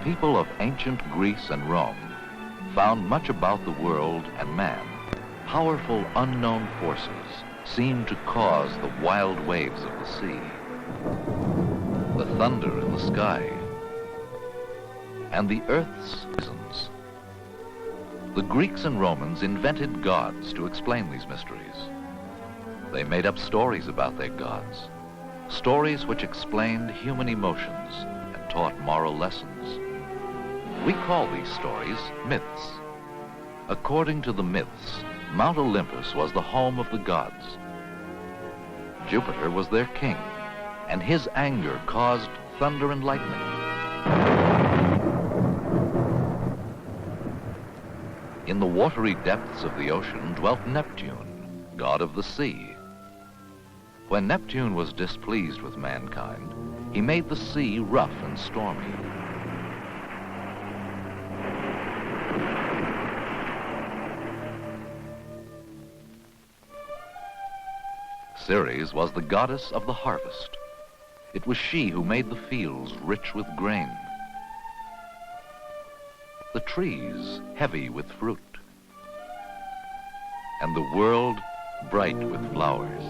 people of ancient Greece and Rome found much about the world and man. Powerful unknown forces seemed to cause the wild waves of the sea, the thunder in the sky, and the earth's seasons. The Greeks and Romans invented gods to explain these mysteries. They made up stories about their gods, stories which explained human emotions and taught moral lessons. We call these stories myths. According to the myths, Mount Olympus was the home of the gods. Jupiter was their king, and his anger caused thunder and lightning. In the watery depths of the ocean dwelt Neptune, god of the sea. When Neptune was displeased with mankind, he made the sea rough and stormy. Ceres was the goddess of the harvest. It was she who made the fields rich with grain, the trees heavy with fruit, and the world bright with flowers.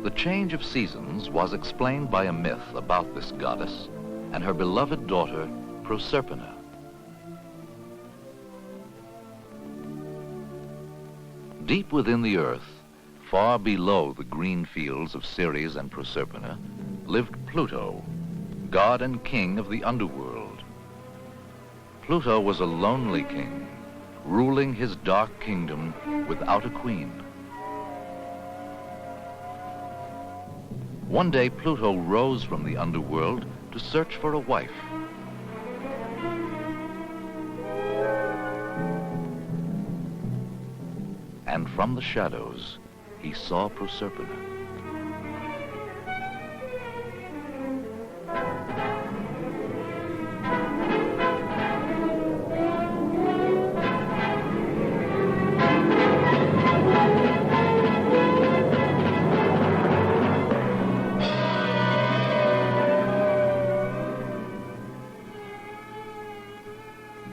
The change of seasons was explained by a myth about this goddess and her beloved daughter, Proserpina. Deep within the earth, far below the green fields of Ceres and Proserpina, lived Pluto, god and king of the underworld. Pluto was a lonely king, ruling his dark kingdom without a queen. One day, Pluto rose from the underworld to search for a wife. And from the shadows, he saw Proserpina.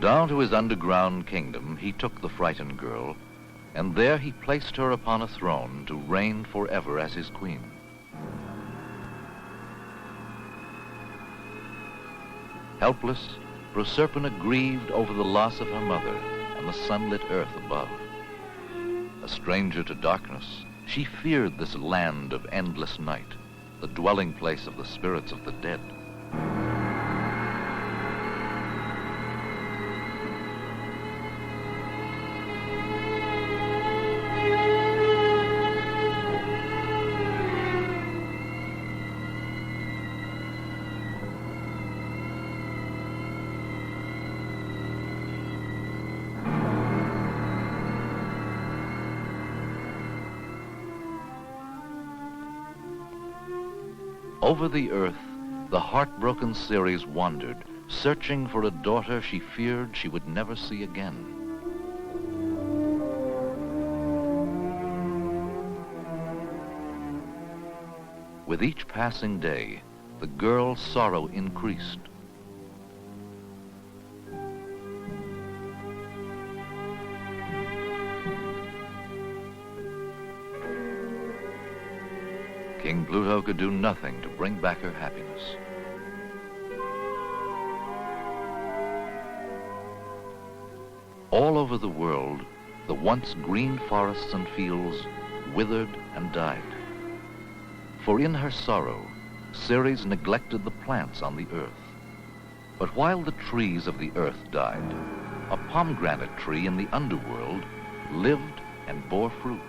Down to his underground kingdom he took the frightened girl, and there he placed her upon a throne to reign forever as his queen. Helpless, Proserpina grieved over the loss of her mother and the sunlit earth above. A stranger to darkness, she feared this land of endless night, the dwelling place of the spirits of the dead. Over the earth, the heartbroken Ceres wandered, searching for a daughter she feared she would never see again. With each passing day, the girl's sorrow increased. King Pluto could do nothing to bring back her happiness. All over the world, the once green forests and fields withered and died. For in her sorrow, Ceres neglected the plants on the earth. But while the trees of the earth died, a pomegranate tree in the underworld lived and bore fruit.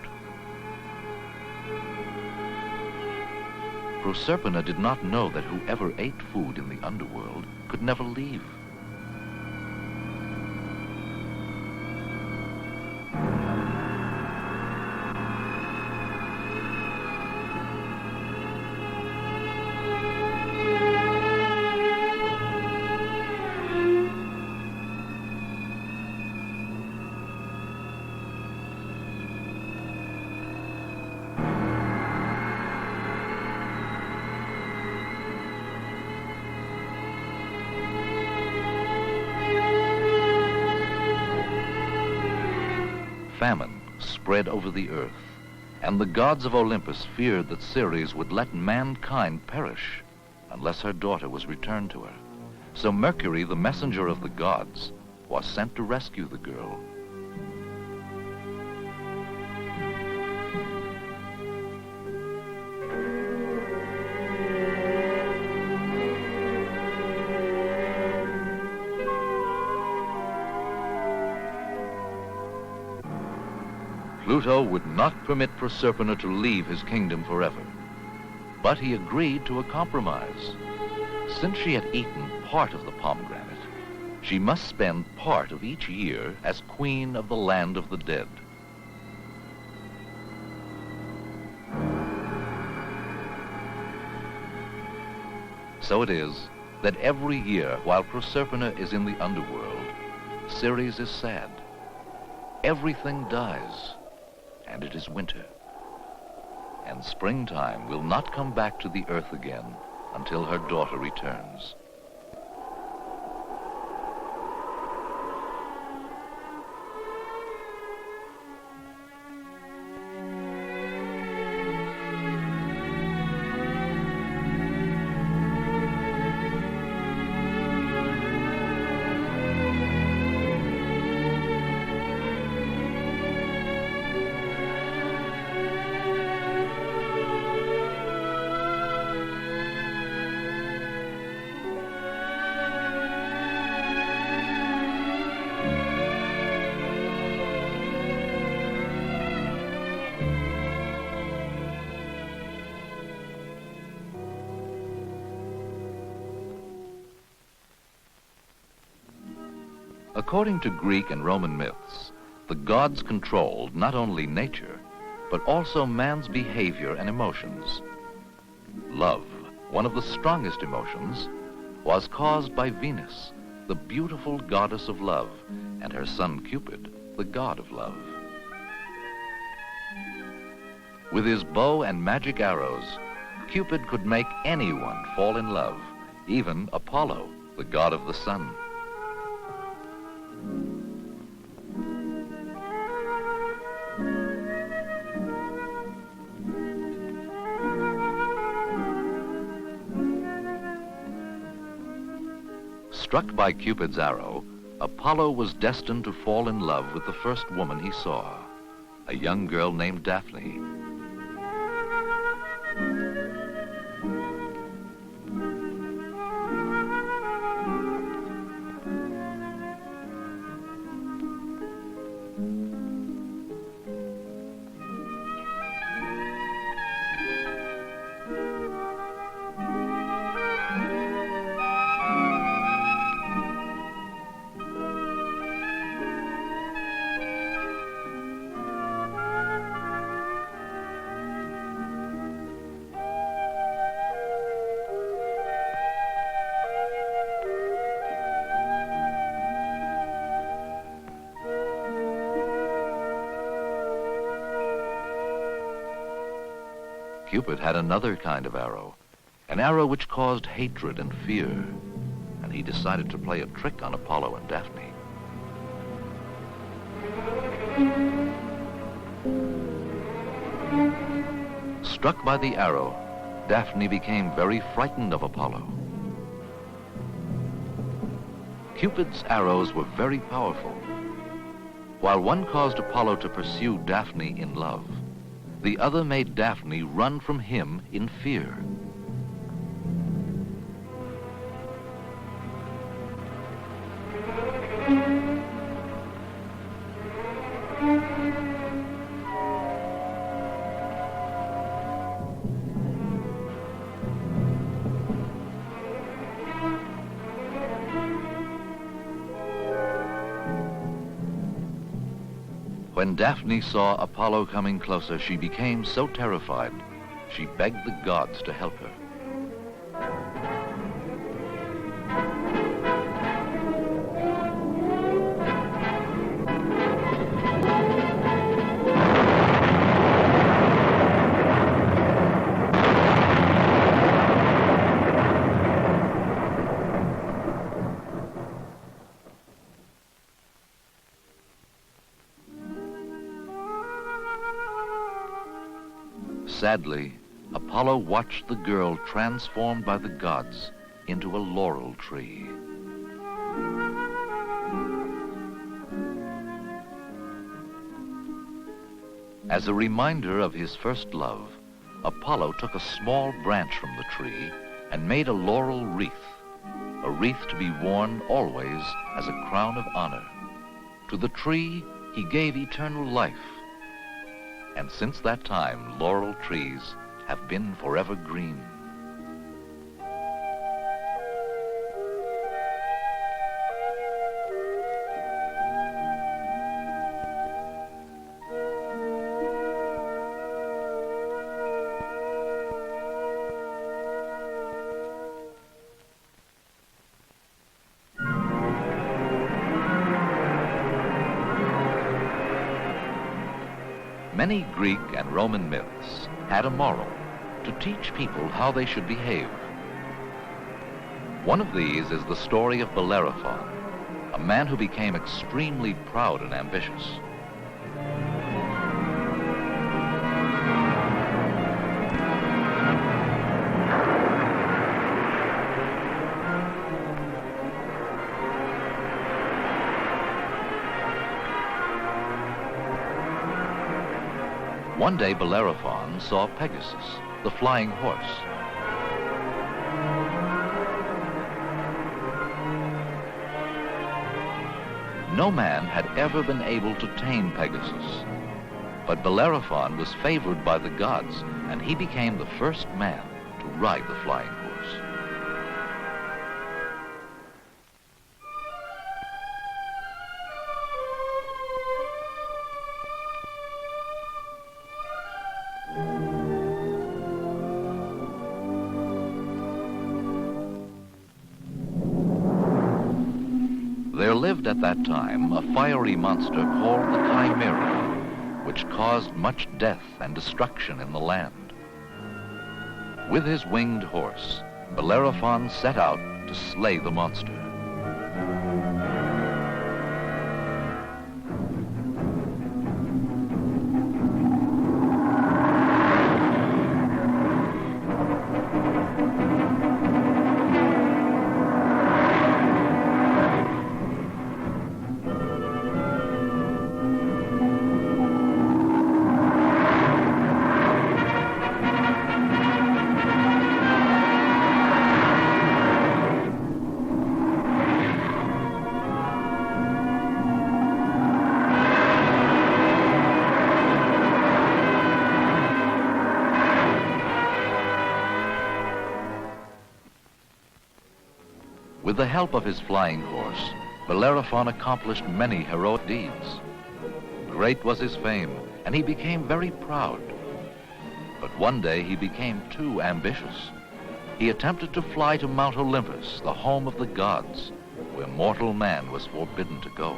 Proserpina did not know that whoever ate food in the underworld could never leave. famine spread over the earth, and the gods of Olympus feared that Ceres would let mankind perish unless her daughter was returned to her. So Mercury, the messenger of the gods, was sent to rescue the girl. Pluto would not permit Proserpina to leave his kingdom forever, but he agreed to a compromise. Since she had eaten part of the pomegranate, she must spend part of each year as queen of the land of the dead. So it is that every year, while Proserpina is in the underworld, Ceres is sad. Everything dies, and it is winter. And springtime will not come back to the earth again until her daughter returns. According to Greek and Roman myths, the gods controlled not only nature, but also man's behavior and emotions. Love, one of the strongest emotions, was caused by Venus, the beautiful goddess of love, and her son Cupid, the god of love. With his bow and magic arrows, Cupid could make anyone fall in love, even Apollo, the god of the sun. Struck by Cupid's arrow, Apollo was destined to fall in love with the first woman he saw, a young girl named Daphne. Cupid had another kind of arrow, an arrow which caused hatred and fear, and he decided to play a trick on Apollo and Daphne. Struck by the arrow, Daphne became very frightened of Apollo. Cupid's arrows were very powerful. While one caused Apollo to pursue Daphne in love, the other made Daphne run from him in fear. When Daphne saw Apollo coming closer, she became so terrified, she begged the gods to help her. Sadly, Apollo watched the girl transformed by the gods into a laurel tree. As a reminder of his first love, Apollo took a small branch from the tree and made a laurel wreath, a wreath to be worn always as a crown of honor. To the tree, he gave eternal life. And since that time, laurel trees have been forever green. Many Greek and Roman myths had a moral to teach people how they should behave. One of these is the story of Bellerophon, a man who became extremely proud and ambitious. One day, Bellerophon saw Pegasus, the flying horse. No man had ever been able to tame Pegasus, but Bellerophon was favored by the gods, and he became the first man to ride the flying horse. There lived at that time a fiery monster called the Chimera, which caused much death and destruction in the land. With his winged horse, Bellerophon set out to slay the monster. With the help of his flying horse, Bellerophon accomplished many heroic deeds. Great was his fame, and he became very proud. But one day he became too ambitious. He attempted to fly to Mount Olympus, the home of the gods, where mortal man was forbidden to go.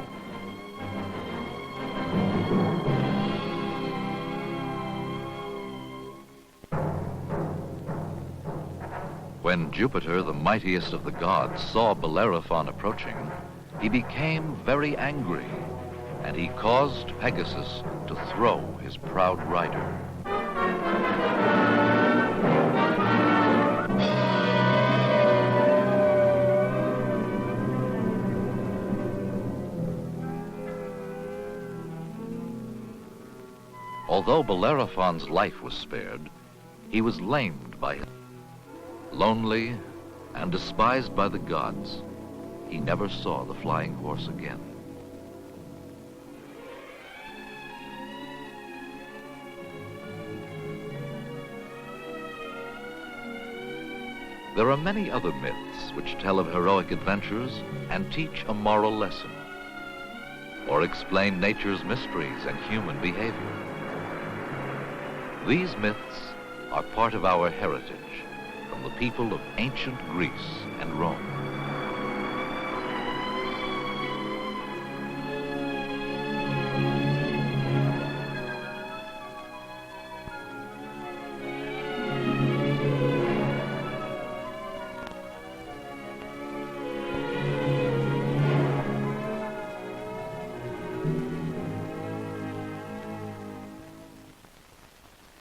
When Jupiter, the mightiest of the gods, saw Bellerophon approaching, he became very angry, and he caused Pegasus to throw his proud rider. Although Bellerophon's life was spared, he was lamed by it. Lonely and despised by the gods, he never saw the flying horse again. There are many other myths which tell of heroic adventures and teach a moral lesson, or explain nature's mysteries and human behavior. These myths are part of our heritage, from the people of ancient Greece and Rome.